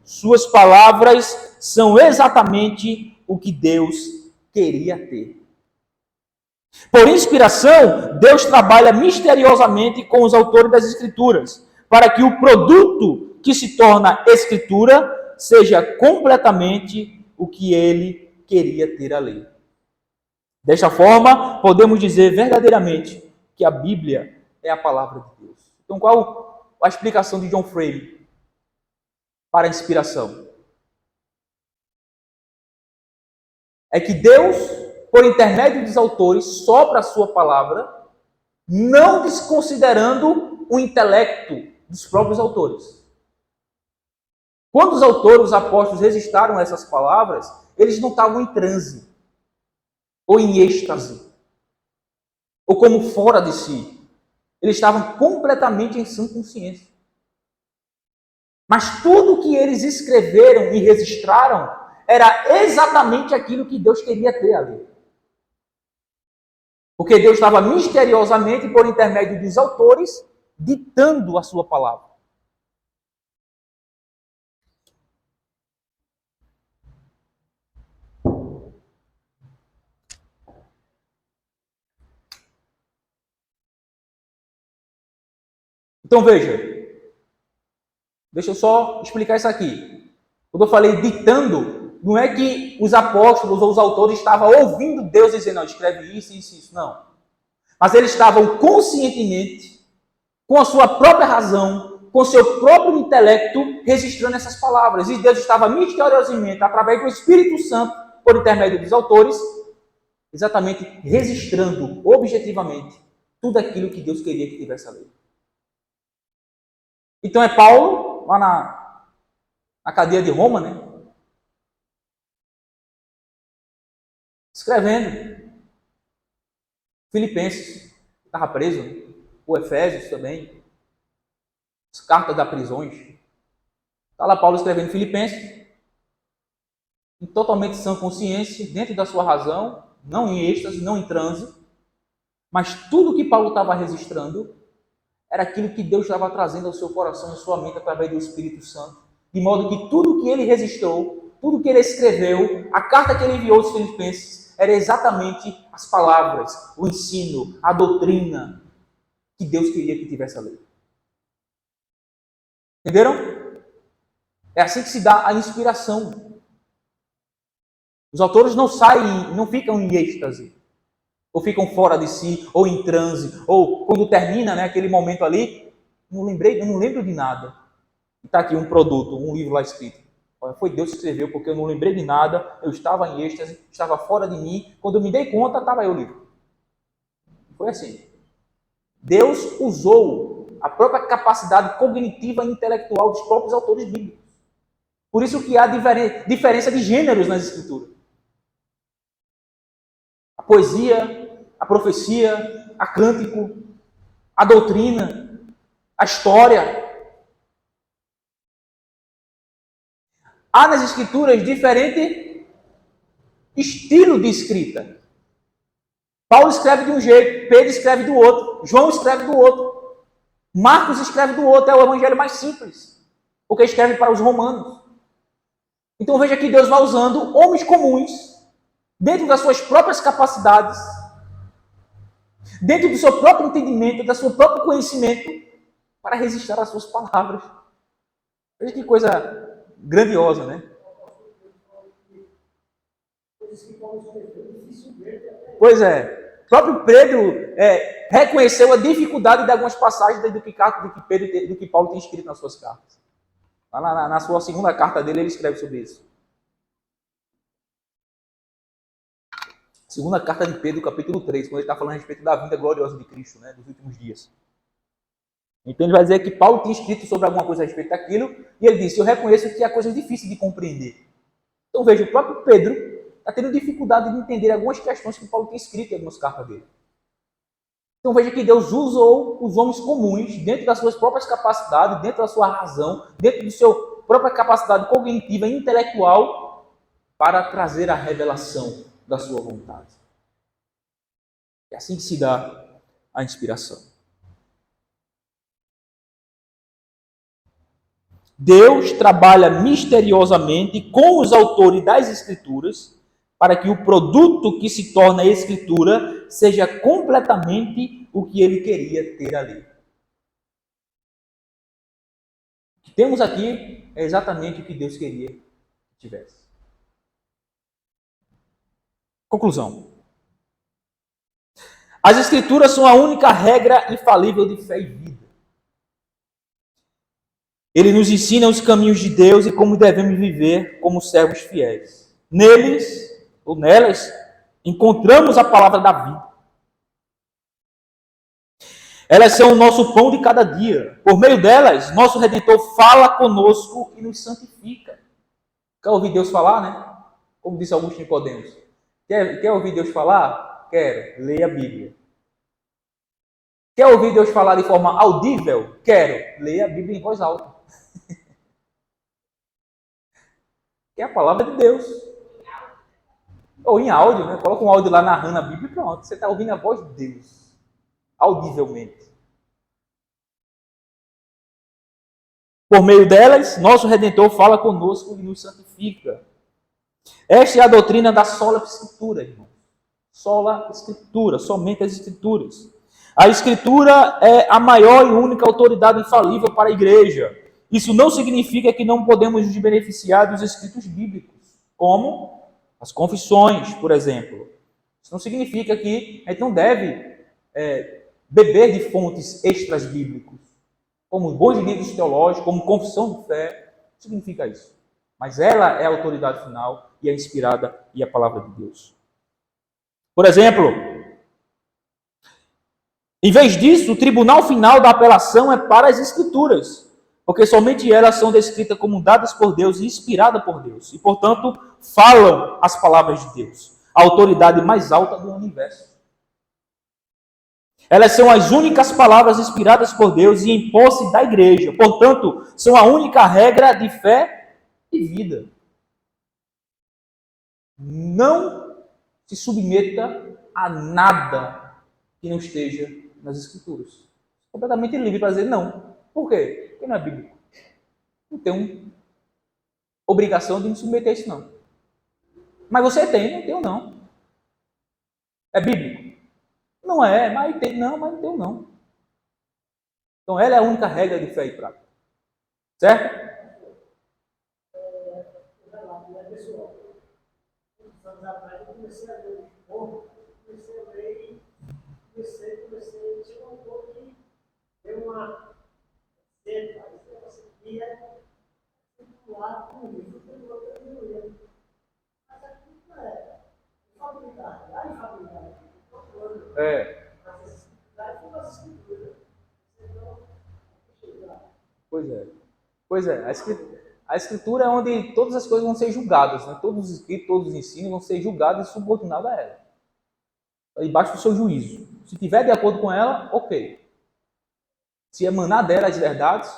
suas palavras são exatamente o que Deus queria ter. Por inspiração, Deus trabalha misteriosamente com os autores das Escrituras, para que o produto que se torna Escritura seja completamente o que ele queria ter ali. Desta forma, podemos dizer verdadeiramente que a Bíblia é a palavra de Deus. Então, qual a explicação de John Frame para a inspiração? É que Deus, por intermédio dos autores, sopra a sua palavra, não desconsiderando o intelecto dos próprios autores. Quando os autores, os apóstolos, registraram essas palavras, eles não estavam em transe, ou em êxtase, ou como fora de si. Eles estavam completamente em sã consciência. Mas tudo que eles escreveram e registraram era exatamente aquilo que Deus queria ter ali. Porque Deus estava misteriosamente, por intermédio dos autores, ditando a sua palavra. Então veja, deixa eu só explicar isso aqui. Quando eu falei ditando, não é que os apóstolos ou os autores estavam ouvindo Deus dizendo, não, escreve isso, isso, isso, não. Mas eles estavam conscientemente, com a sua própria razão, com o seu próprio intelecto, registrando essas palavras. E Deus estava misteriosamente, através do Espírito Santo, por intermédio dos autores, exatamente registrando objetivamente tudo aquilo que Deus queria que tivesse ali. Então é Paulo, lá na cadeia de Roma, né? Escrevendo. Filipenses, estava preso. O Efésios também. As cartas das prisões. Está lá Paulo escrevendo Filipenses. Em totalmente sã consciência, dentro da sua razão, não em êxtase, não em transe. Mas tudo que Paulo estava registrando era aquilo que Deus estava trazendo ao seu coração, à sua mente, através do Espírito Santo. De modo que tudo que ele registrou, tudo que ele escreveu, a carta que ele enviou aos Filipenses, era exatamente as palavras, o ensino, a doutrina que Deus queria que tivesse ali. Entenderam? É assim que se dá a inspiração. Os autores não saem, não ficam em êxtase, ou ficam fora de si, ou em transe, ou quando termina, né, aquele momento ali, eu não lembro de nada. Está aqui um produto, um livro lá escrito. Foi Deus que escreveu, porque eu não lembrei de nada, eu estava em êxtase, estava fora de mim. Quando eu me dei conta, estava eu livre. Foi assim. Deus usou a própria capacidade cognitiva e intelectual dos próprios autores bíblicos. Por isso que há diferença de gêneros nas escrituras. A poesia, a profecia, a cântico, a doutrina, a história. Há nas escrituras diferente estilo de escrita. Paulo escreve de um jeito, Pedro escreve do outro, João escreve do outro, Marcos escreve do outro, é o evangelho mais simples, porque escreve para os romanos. Então veja que Deus vai usando homens comuns, dentro das suas próprias capacidades, dentro do seu próprio entendimento, do seu próprio conhecimento, para registrar as suas palavras. Veja que coisa grandiosa, né? Pois é. O próprio Pedro reconheceu a dificuldade de algumas passagens do que Paulo tem escrito nas suas cartas. Na sua segunda carta dele, ele escreve sobre isso. Segunda carta de Pedro, capítulo 3, quando ele está falando a respeito da vinda gloriosa de Cristo, né, dos últimos dias. Então ele vai dizer que Paulo tinha escrito sobre alguma coisa a respeito daquilo, e ele disse, eu reconheço que há coisas difíceis de compreender. Então veja, o próprio Pedro está tendo dificuldade de entender algumas questões que Paulo tem escrito em algumas cartas dele. Então veja que Deus usou os homens comuns, dentro das suas próprias capacidades, dentro da sua razão, dentro da sua própria capacidade cognitiva e intelectual, para trazer a revelação da sua vontade. É assim que se dá a inspiração. Deus trabalha misteriosamente com os autores das Escrituras para que o produto que se torna a Escritura seja completamente o que ele queria ter ali. O que temos aqui é exatamente o que Deus queria que tivesse. Conclusão. As Escrituras são a única regra infalível de fé e vida. Ele nos ensina os caminhos de Deus e como devemos viver como servos fiéis. Neles, ou nelas, encontramos a palavra da vida. Elas são o nosso pão de cada dia. Por meio delas, nosso Redentor fala conosco e nos santifica. Quer ouvir Deus falar, né? Como disse Augusto Nicodemos. Quer ouvir Deus falar? Quero. Leia a Bíblia. Quer ouvir Deus falar de forma audível? Quero. Leia a Bíblia em voz alta. Que é a palavra de Deus. Ou em áudio, né? Coloca um áudio lá narrando a Bíblia e pronto. Você está ouvindo a voz de Deus. Audivelmente. Por meio delas, nosso Redentor fala conosco e nos santifica. Esta é a doutrina da sola Escritura, irmão. Sola Escritura, somente as Escrituras. A Escritura é a maior e única autoridade infalível para a igreja. Isso não significa que não podemos nos beneficiar dos escritos bíblicos, como as confissões, por exemplo. Isso não significa que a gente não deve beber de fontes extras bíblicas, como bons livros teológicos, como confissão de fé. Não significa isso. Mas ela é a autoridade final e é inspirada e a palavra de Deus. Por exemplo, em vez disso, o tribunal final da apelação é para as Escrituras, porque somente elas são descritas como dadas por Deus e inspiradas por Deus, e, portanto, falam as palavras de Deus, a autoridade mais alta do universo. Elas são as únicas palavras inspiradas por Deus e em posse da igreja, portanto, são a única regra de fé e vida. Não se submeta a nada que não esteja nas Escrituras. Completamente livre para dizer não. Por quê? Porque não é bíblico. Não tem obrigação de me submeter a isso, não. Mas você tem, não tenho, não. É bíblico? Não é, mas tem, não, mas não tenho, não. Então, ela é a única regra de fé e prática. Certo? Chegou um pouco que deu uma seta, você conseguia É, pois é. Pois é, a escritura é onde todas as coisas vão ser julgadas, né? Todos os escritos, todos os ensinos vão ser julgados e subordinados a ela. Debaixo do seu juízo. Se tiver de acordo com ela, ok. Se emanar dela as verdades,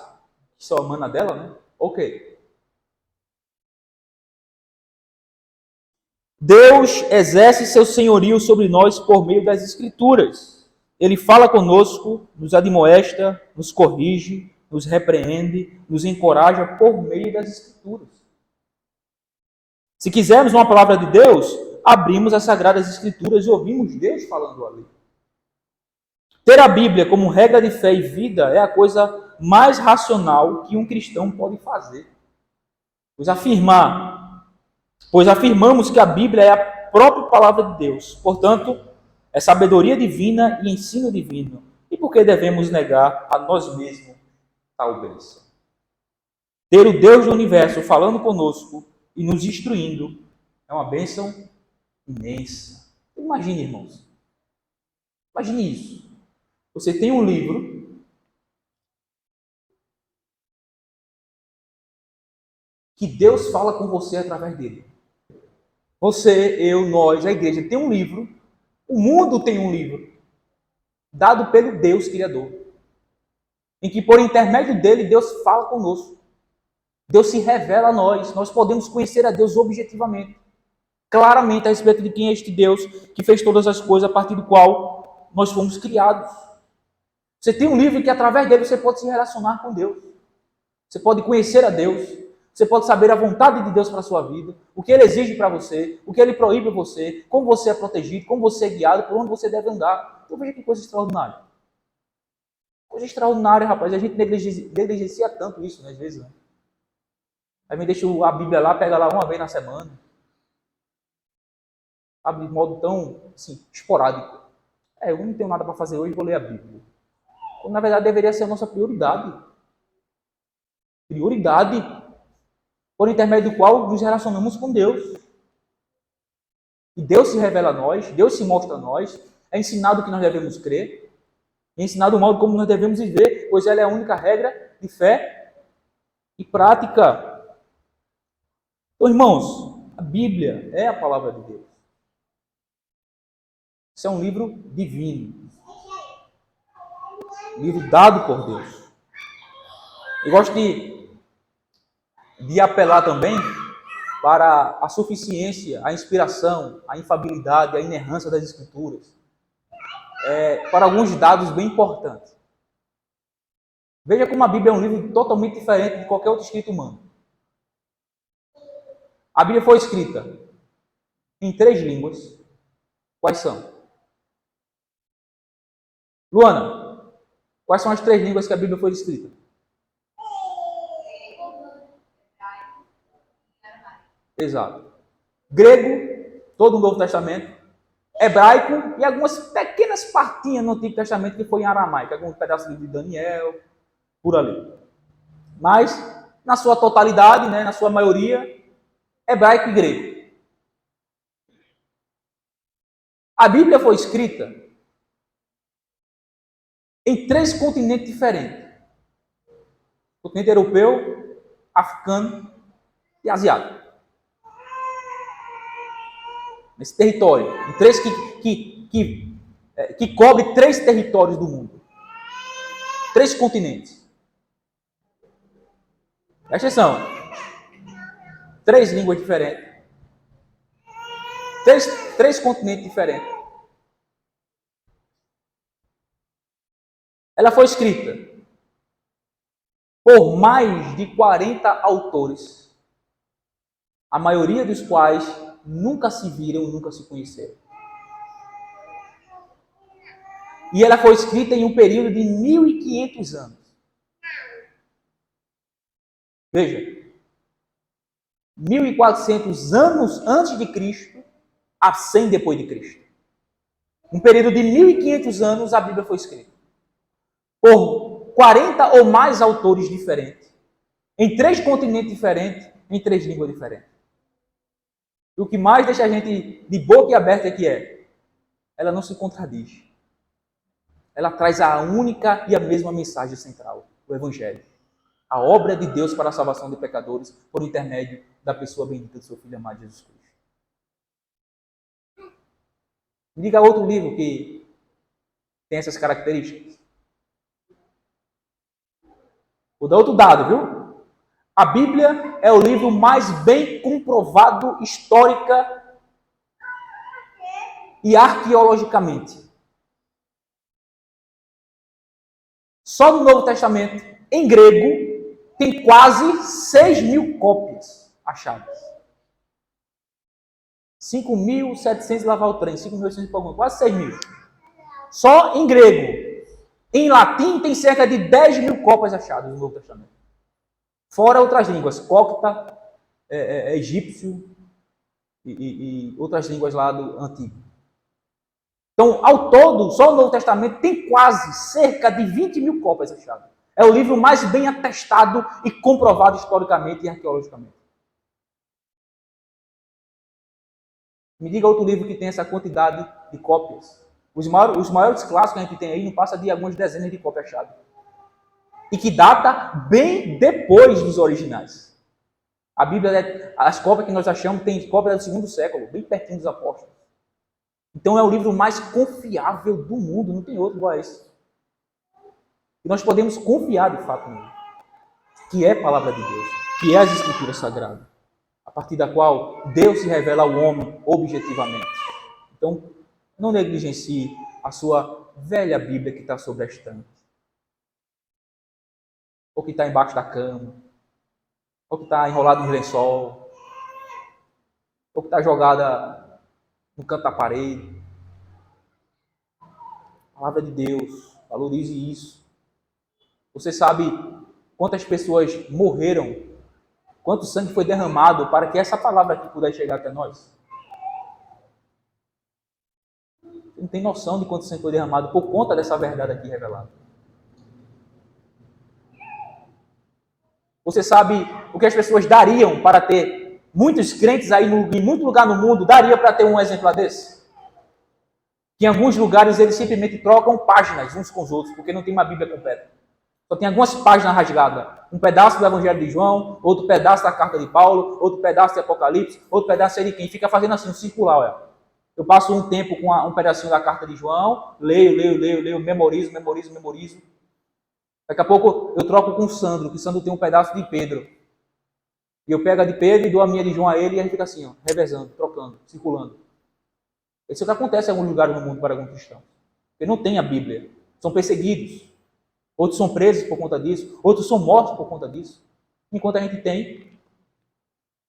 que só emana dela, né? Ok. Deus exerce seu senhorio sobre nós por meio das Escrituras. Ele fala conosco, nos admoesta, nos corrige, nos repreende, nos encoraja por meio das Escrituras. Se quisermos uma palavra de Deus, abrimos as Sagradas Escrituras e ouvimos Deus falando ali. Ter a Bíblia como regra de fé e vida é a coisa mais racional que um cristão pode fazer. Pois afirmamos que a Bíblia é a própria palavra de Deus. Portanto, é sabedoria divina e ensino divino. E por que devemos negar a nós mesmos tal bênção? Ter o Deus do universo falando conosco e nos instruindo é uma bênção imensa. Imagine, irmãos. Imagine isso. Você tem um livro que Deus fala com você através dele. Você, eu, nós, a igreja tem um livro, o mundo tem um livro, dado pelo Deus Criador, em que por intermédio dele Deus fala conosco. Deus se revela a nós podemos conhecer a Deus objetivamente, claramente a respeito de quem é este Deus que fez todas as coisas a partir do qual nós fomos criados. Você tem um livro que através dele você pode se relacionar com Deus. Você pode conhecer a Deus. Você pode saber a vontade de Deus para a sua vida, o que Ele exige para você, o que Ele proíbe você, como você é protegido, como você é guiado, por onde você deve andar. Então veja que coisa extraordinária. Coisa extraordinária, rapaz. A gente negligencia tanto isso, né, às vezes, né? Aí me deixa a Bíblia lá, pega lá uma vez na semana. Sabe, de modo tão, assim, esporádico. Eu não tenho nada para fazer hoje, vou ler a Bíblia. Então, na verdade, deveria ser a nossa prioridade. Prioridade, por intermédio do qual nos relacionamos com Deus. E Deus se revela a nós, Deus se mostra a nós, é ensinado o que nós devemos crer, é ensinado o modo como nós devemos viver, pois ela é a única regra de fé e prática. Então, irmãos, a Bíblia é a palavra de Deus. Isso é um livro divino. Um livro dado por Deus. Eu gosto de apelar também para a suficiência, a inspiração, a infabilidade, a inerrância das Escrituras. Para alguns dados bem importantes. Veja como a Bíblia é um livro totalmente diferente de qualquer outro escrito humano. A Bíblia foi escrita em 3 línguas. Quais são? Luana, quais são as 3 línguas que a Bíblia foi escrita? Exato. Grego, todo o Novo Testamento. Hebraico e algumas pequenas partinhas no Antigo Testamento que foi em aramaico. Alguns pedaços de Daniel, por ali. Mas, na sua totalidade, né, na sua maioria, hebraico e grego. A Bíblia foi escrita em 3 continentes diferentes. O continente europeu, africano e asiático. Nesse território, em 3 que cobre 3 territórios do mundo. 3 continentes. Presta atenção. 3 línguas diferentes. 3 continentes diferentes. Ela foi escrita por mais de 40 autores, a maioria dos quais nunca se viram, nunca se conheceram. E ela foi escrita em um período de 1500 anos. Veja, 1400 anos antes de Cristo a 100 depois de Cristo. Um período de 1500 anos a Bíblia foi escrita por 40 ou mais autores diferentes. em 3 continentes diferentes, em 3 línguas diferentes. E o que mais deixa a gente de boca aberta é que ela não se contradiz. Ela traz a única e a mesma mensagem central, o Evangelho. A obra de Deus para a salvação de pecadores por intermédio da pessoa bendita do seu Filho amado Jesus Cristo. Me diga outro livro que tem essas características. Vou dar outro dado, viu? A Bíblia é o livro mais bem comprovado histórica e arqueologicamente. Só no Novo Testamento, em grego, tem quase 6.000 cópias achadas. 5.700 lavar o trem, 5.800 e quase 6.000. Só em grego. Em latim tem cerca de 10.000 cópias achadas no Novo Testamento. Fora outras línguas, copta, egípcio e outras línguas lá do antigo. Então, ao todo, só o Novo Testamento tem quase cerca de 20.000 cópias achadas. É o livro mais bem atestado e comprovado historicamente e arqueologicamente. Me diga outro livro que tem essa quantidade de cópias. Os maiores clássicos que a gente tem aí não passa de algumas dezenas de cópias achadas. E que data bem depois dos originais. A Bíblia, as cópias que nós achamos, tem cópia do 2º século, bem pertinho dos apóstolos. Então é o livro mais confiável do mundo, não tem outro igual a esse. E nós podemos confiar de fato nele, que é a palavra de Deus, que é as Escrituras Sagradas, a partir da qual Deus se revela ao homem objetivamente. Então, não negligencie a sua velha Bíblia que está sobre a estante, ou que está embaixo da cama, ou que está enrolado no lençol, ou que está jogada no canto da parede. Palavra de Deus, valorize isso. Você sabe quantas pessoas morreram, quanto sangue foi derramado para que essa palavra aqui pudesse chegar até nós? Você não tem noção de quanto sangue foi derramado por conta dessa verdade aqui revelada. Você sabe o que as pessoas dariam para ter muitos crentes aí em muito lugar no mundo, daria para ter um exemplar desse? Que em alguns lugares eles simplesmente trocam páginas uns com os outros, porque não tem uma Bíblia completa. Só tem algumas páginas rasgadas. Um pedaço do Evangelho de João, outro pedaço da Carta de Paulo, outro pedaço de Apocalipse, outro pedaço de quem. Fica fazendo assim, um circular, olha. Eu passo um tempo com um pedacinho da Carta de João, leio, memorizo. Daqui a pouco eu troco com o Sandro, que o Sandro tem um pedaço de Pedro. E eu pego a de Pedro e dou a minha de João a ele, e a gente fica assim, ó, revezando, trocando, circulando. Isso é o que acontece em alguns lugares no mundo para alguns cristãos. Porque não tem a Bíblia. São perseguidos. Outros são presos por conta disso. Outros são mortos por conta disso. Enquanto a gente tem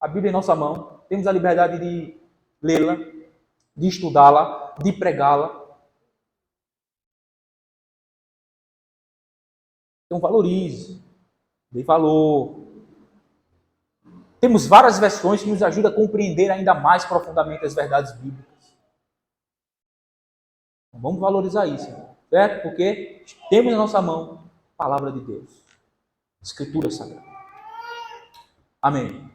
a Bíblia em nossa mão, temos a liberdade de lê-la, de estudá-la, de pregá-la. Então valorize. Dê valor. Temos várias versões que nos ajudam a compreender ainda mais profundamente as verdades bíblicas. Então, vamos valorizar isso, certo? Porque temos na nossa mão a palavra de Deus, Escritura Sagrada. Amém.